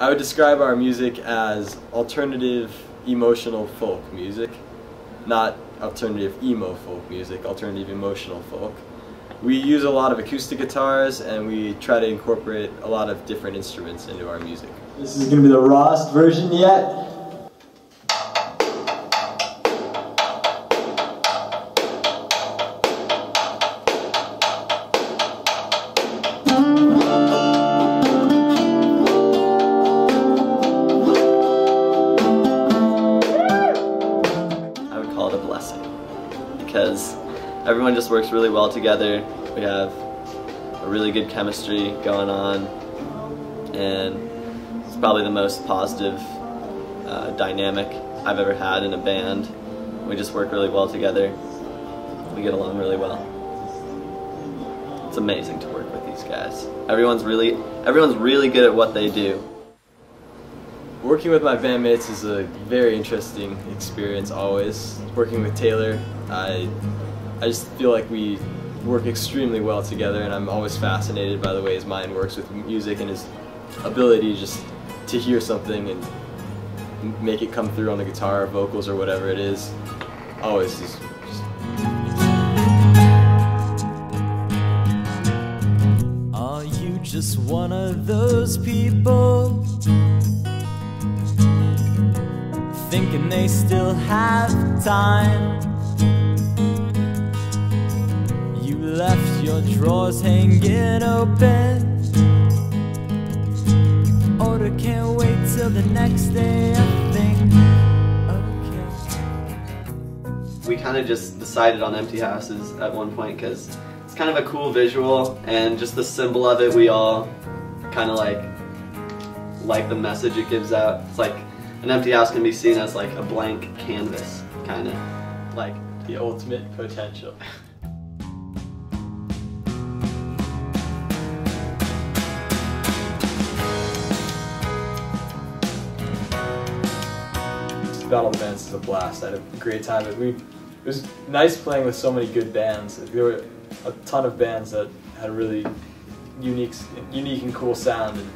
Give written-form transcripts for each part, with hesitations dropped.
I would describe our music as alternative emotional folk music, not alternative emo folk music, alternative emotional folk. We use a lot of acoustic guitars and we try to incorporate a lot of different instruments into our music. This is going to be the rawest version yet. Because everyone just works really well together. We have a really good chemistry going on, and it's probably the most positive dynamic I've ever had in a band. We just work really well together. We get along really well. It's amazing to work with these guys. Everyone's really good at what they do. Working with my bandmates is a very interesting experience always. Working with Taylor, I just feel like we work extremely well together, and I'm always fascinated by the way his mind works with music and his ability just to hear something and make it come through on the guitar or vocals or whatever it is. Always just Are you just one of those people thinking they still have time? You left your drawers hanging open, or can't wait till the next day, I think. Okay. We kind of just decided on Empty Houses at one point because it's kind of a cool visual, and just the symbol of it, we all kind of like the message it gives out. It's like an empty house can be seen as like a blank canvas, kind of like the ultimate potential. Battle of the Bands is a blast. I had a great time. It was nice playing with so many good bands. There were a ton of bands that had a really unique and cool sound, and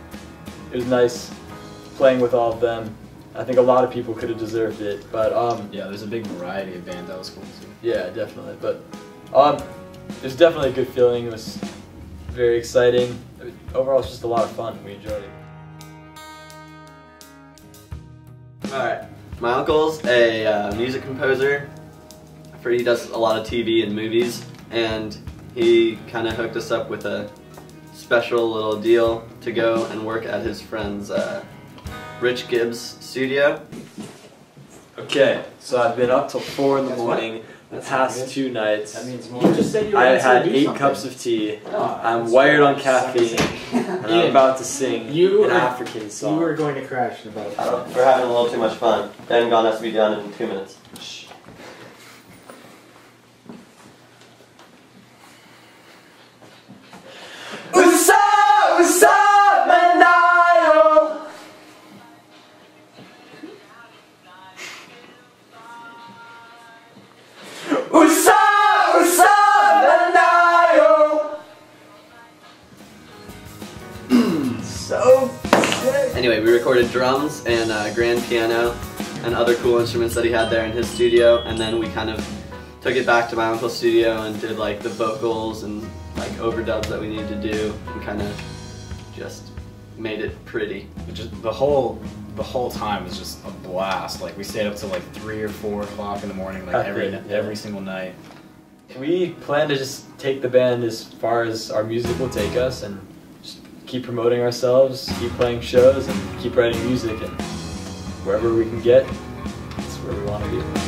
it was nice playing with all of them. I think a lot of people could have deserved it, but yeah, there's a big variety of bands. That was cool too. Yeah, definitely. But it was definitely a good feeling. It was very exciting. Overall, it's just a lot of fun. We enjoyed it. All right. My uncle's a music composer. He does a lot of TV and movies, and he kind of hooked us up with a special little deal to go and work at his friend's Rich Gibbs studio. Okay, so I've been up till 4 in the morning the past 2 nights. That means more. You just said you were I had to do 8 something. cups of tea. I'm wired on caffeine, and I'm about to sing an African song. You were going to crash in about. We're having a little too much fun. Ben Gone has to be done in 2 minutes. So sick. Anyway, we recorded drums and grand piano and other cool instruments that he had there in his studio, and then we kind of took it back to my uncle's studio and did like the vocals and like overdubs that we needed to do, and kind of just made it pretty. Just the whole time was just a blast. Like we stayed up till like 3 or 4 o'clock in the morning, like every single night. We plan to just take the band as far as our music will take us, and just keep promoting ourselves, keep playing shows, and keep writing music, and wherever we can get, that's where we want to be.